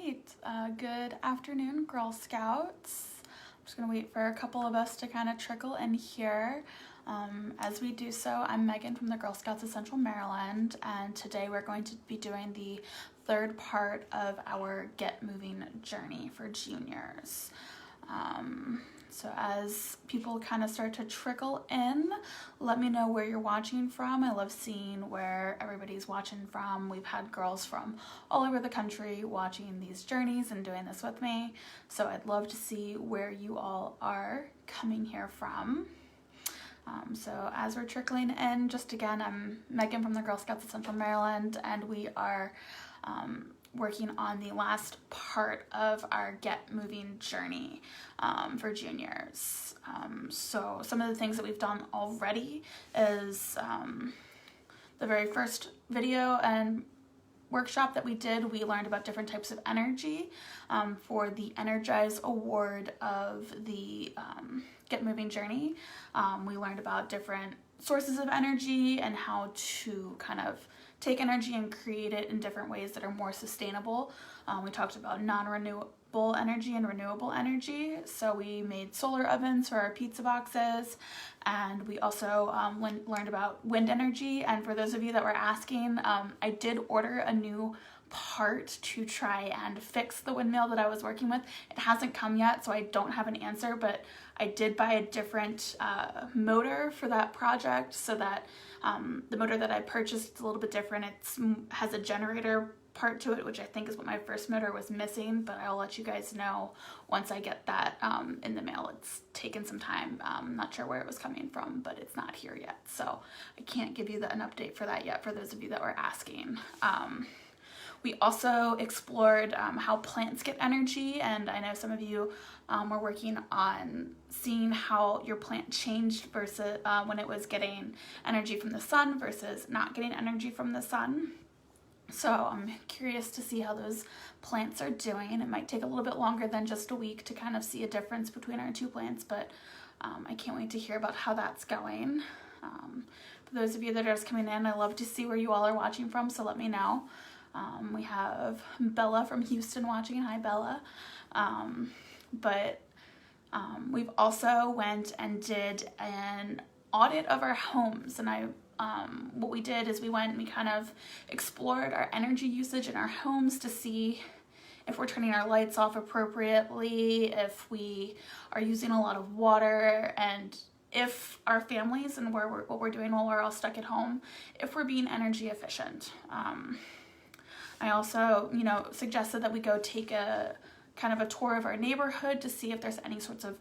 Good afternoon, Girl Scouts. I'm just gonna wait for a couple of us to kind of trickle in here. As we do so, I'm Megan from the Girl Scouts of Central Maryland, and today we're going to be doing the third part of our Get Moving journey for juniors. So as people kind of start to trickle in, let me know where you're watching from. I love seeing where everybody's watching from. We've had girls from all over the country watching these journeys and doing this with me. So I'd love to see where you all are coming here from. So as we're trickling in, just again, I'm Megan from the Girl Scouts of Central Maryland, and we are working on the last part of our Get Moving journey for juniors. So some of the things that we've done already is the very first video and workshop that we did, we learned about different types of energy for the Energize Award of the Get Moving journey. We learned about different sources of energy and how to kind of take energy and create it in different ways that are more sustainable. We talked about non-renewable energy and renewable energy. So we made solar ovens for our pizza boxes, and we also learned about wind energy. And for those of you that were asking, I did order a new part to try and fix the windmill that I was working with. It hasn't come yet, so I don't have an answer, but I did buy a different motor for that project, so that the motor that I purchased is a little bit different. It has a generator part to it, which I think is what my first motor was missing, but I'll let you guys know once I get that in the mail. It's taken some time. I'm not sure where it was coming from, but it's not here yet, so I can't give you an update for that yet for those of you that were asking. We also explored how plants get energy, and I know some of you were working on seeing how your plant changed versus when it was getting energy from the sun versus not getting energy from the sun. So I'm curious to see how those plants are doing. It might take a little bit longer than just a week to kind of see a difference between our two plants, but I can't wait to hear about how that's going. For those of you that are just coming in, I love to see where you all are watching from, so let me know. We have Bella from Houston watching. Hi, Bella. We've also went and did an audit of our homes, and what we did is we went and we kind of explored our energy usage in our homes to see if we're turning our lights off appropriately, if we are using a lot of water, and if our families and what we're doing while we're all stuck at home, if we're being energy efficient. I also, suggested that we go take a kind of a tour of our neighborhood to see if there's any sorts of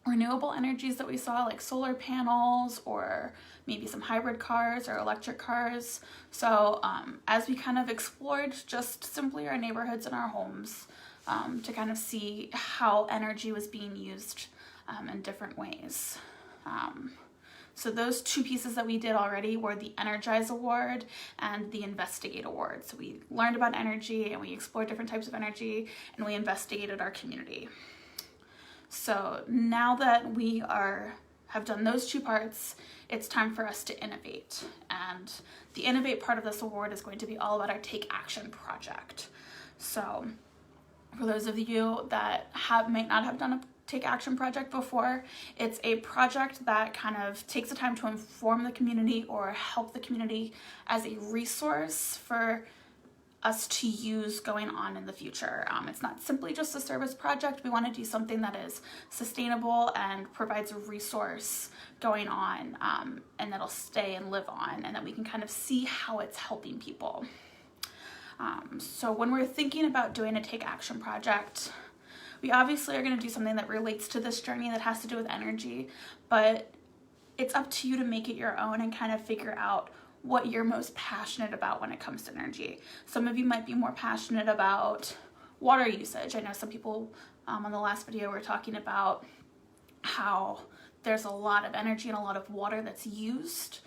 renewable energies that we saw, like solar panels or maybe some hybrid cars or electric cars. So as we kind of explored just simply our neighborhoods and our homes to kind of see how energy was being used in different ways. So those two pieces that we did already were the Energize Award and the Investigate Award. So we learned about energy and we explored different types of energy and we investigated our community. So now that we have done those two parts, it's time for us to innovate. And the Innovate part of this award is going to be all about our Take Action project. So for those of you that might not have done a Take Action project before, it's a project that kind of takes the time to inform the community or help the community as a resource for us to use going on in the future. It's not simply just a service project. We want to do something that is sustainable and provides a resource going on and that'll stay and live on, and that we can kind of see how it's helping people. So when we're thinking about doing a Take Action project, we obviously are going to do something that relates to this journey that has to do with energy, but it's up to you to make it your own and kind of figure out what you're most passionate about when it comes to energy. Some of you might be more passionate about water usage. I know some people on the last video were talking about how there's a lot of energy and a lot of water that's used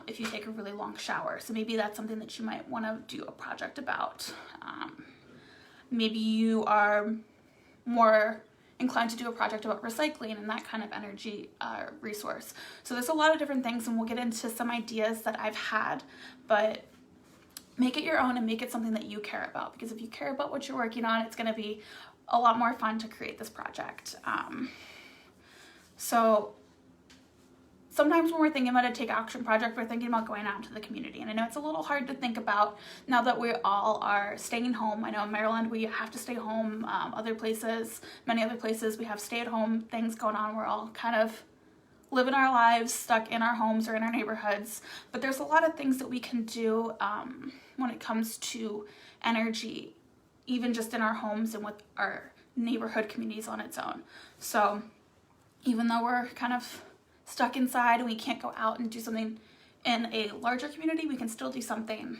if you take a really long shower. So maybe that's something that you might want to do a project about. Maybe you are more inclined to do a project about recycling and that kind of energy resource. So there's a lot of different things, and we'll get into some ideas that I've had, but make it your own and make it something that you care about, because if you care about what you're working on, it's going to be a lot more fun to create this project. So sometimes when we're thinking about a Take Action project, we're thinking about going out into the community. And I know it's a little hard to think about now that we all are staying home. I know in Maryland we have to stay home. Other places, many other places, we have stay-at-home things going on. We're all kind of living our lives stuck in our homes or in our neighborhoods. But there's a lot of things that we can do when it comes to energy, even just in our homes and with our neighborhood communities on its own. So even though we're kind of stuck inside and we can't go out and do something in a larger community, we can still do something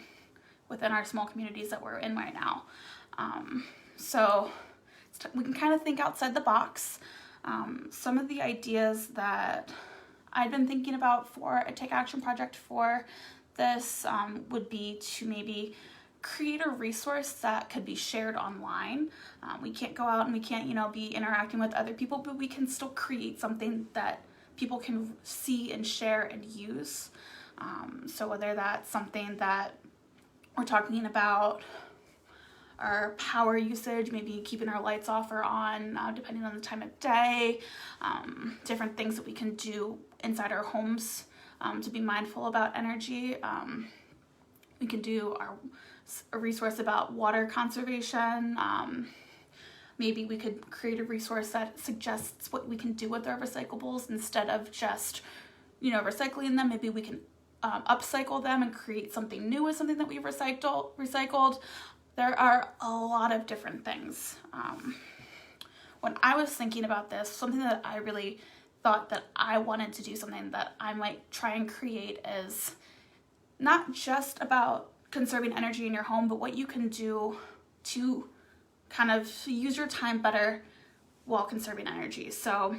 within our small communities that we're in right now. So we can kind of think outside the box. Some of the ideas that I've been thinking about for a Take Action project for this would be to maybe create a resource that could be shared online. We can't go out and we can't, be interacting with other people, but we can still create something that people can see and share and use. So whether that's something that we're talking about our power usage, maybe keeping our lights off or on, depending on the time of day, different things that we can do inside our homes to be mindful about energy. We can do a resource about water conservation. Maybe we could create a resource that suggests what we can do with our recyclables instead of just, recycling them. Maybe we can upcycle them and create something new with something that we recycled. There are a lot of different things. When I was thinking about this, something that I really thought that I wanted to do, something that I might try and create, is not just about conserving energy in your home, but what you can do to kind of use your time better while conserving energy. So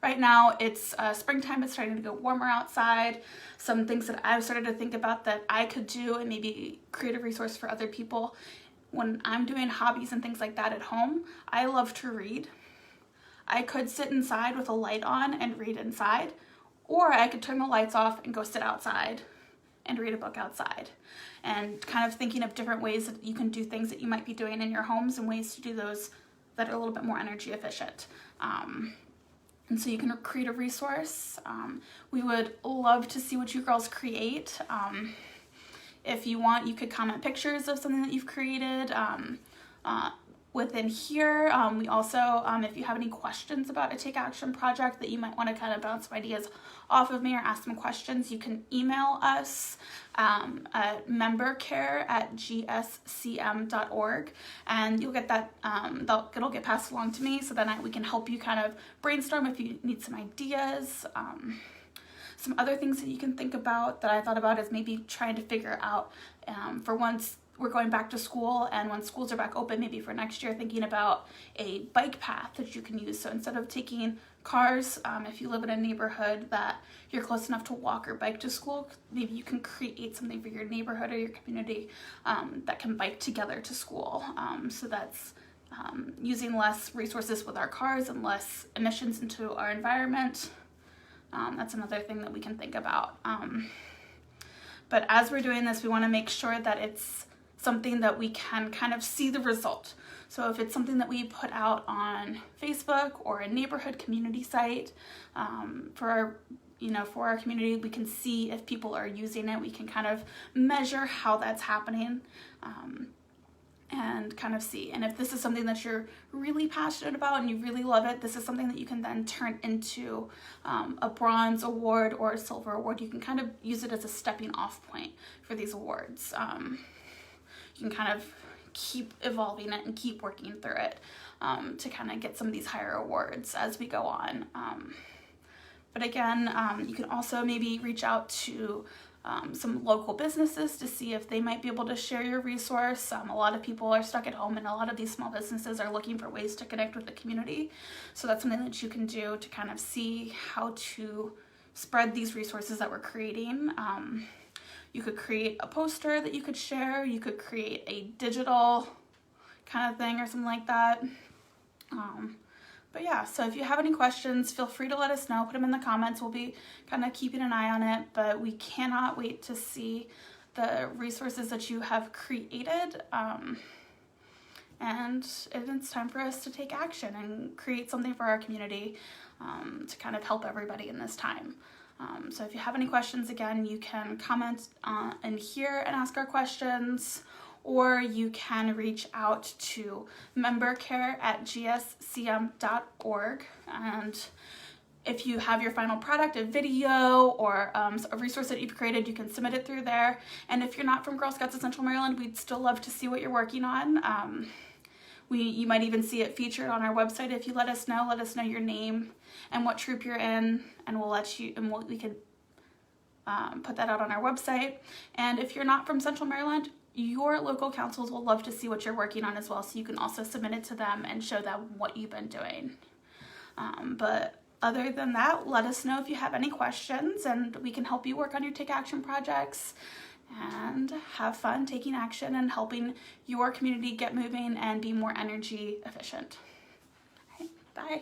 right now it's springtime, it's starting to get warmer outside. Some things that I've started to think about that I could do and maybe create a resource for other people. When I'm doing hobbies and things like that at home, I love to read. I could sit inside with a light on and read inside, or I could turn the lights off and go sit outside and read a book outside. And kind of thinking of different ways that you can do things that you might be doing in your homes and ways to do those that are a little bit more energy efficient. And so you can create a resource. We would love to see what you girls create. If you want, you could comment pictures of something that you've created within here. We also, if you have any questions about a Take Action project that you might want to kind of bounce some ideas off of me or ask some questions, you can email us at membercare@gscm.org, and you'll get that, it'll get passed along to me, so then we can help you kind of brainstorm if you need some ideas. Some other things that you can think about that I thought about is maybe trying to figure out for once we're going back to school and when schools are back open, maybe for next year, thinking about a bike path that you can use. So instead of taking cars, if you live in a neighborhood that you're close enough to walk or bike to school, maybe you can create something for your neighborhood or your community that can bike together to school. So that's using less resources with our cars and less emissions into our environment. That's another thing that we can think about. But as we're doing this, we want to make sure that it's something that we can kind of see the result. So if it's something that we put out on Facebook or a neighborhood community site for our community, we can see if people are using it. We can kind of measure how that's happening and kind of see. And if this is something that you're really passionate about and you really love it, this is something that you can then turn into a bronze award or a silver award. You can kind of use it as a stepping off point for these awards. You can kind of keep evolving it and keep working through it to kind of get some of these higher awards as we go on. But again, you can also maybe reach out to some local businesses to see if they might be able to share your resource. A lot of people are stuck at home and a lot of these small businesses are looking for ways to connect with the community. So that's something that you can do to kind of see how to spread these resources that we're creating. You could create a poster that you could share. You could create a digital kind of thing or something like that. But yeah, so if you have any questions, feel free to let us know. Put them in the comments. We'll be kind of keeping an eye on it, but we cannot wait to see the resources that you have created, and it's time for us to take action and create something for our community to kind of help everybody in this time. So if you have any questions, again, you can comment in here and ask our questions, or you can reach out to membercare@gscm.org. And if you have your final product, a video, or a resource that you've created, you can submit it through there. And if you're not from Girl Scouts of Central Maryland, we'd still love to see what you're working on. You might even see it featured on our website if you let us know your name and what troop you're in, and we can put that out on our website. And if you're not from Central Maryland, your local councils will love to see what you're working on as well, so you can also submit it to them and show them what you've been doing. But other than that, let us know if you have any questions, and we can help you work on your Take Action projects and have fun taking action and helping your community get moving and be more energy efficient. Okay, bye.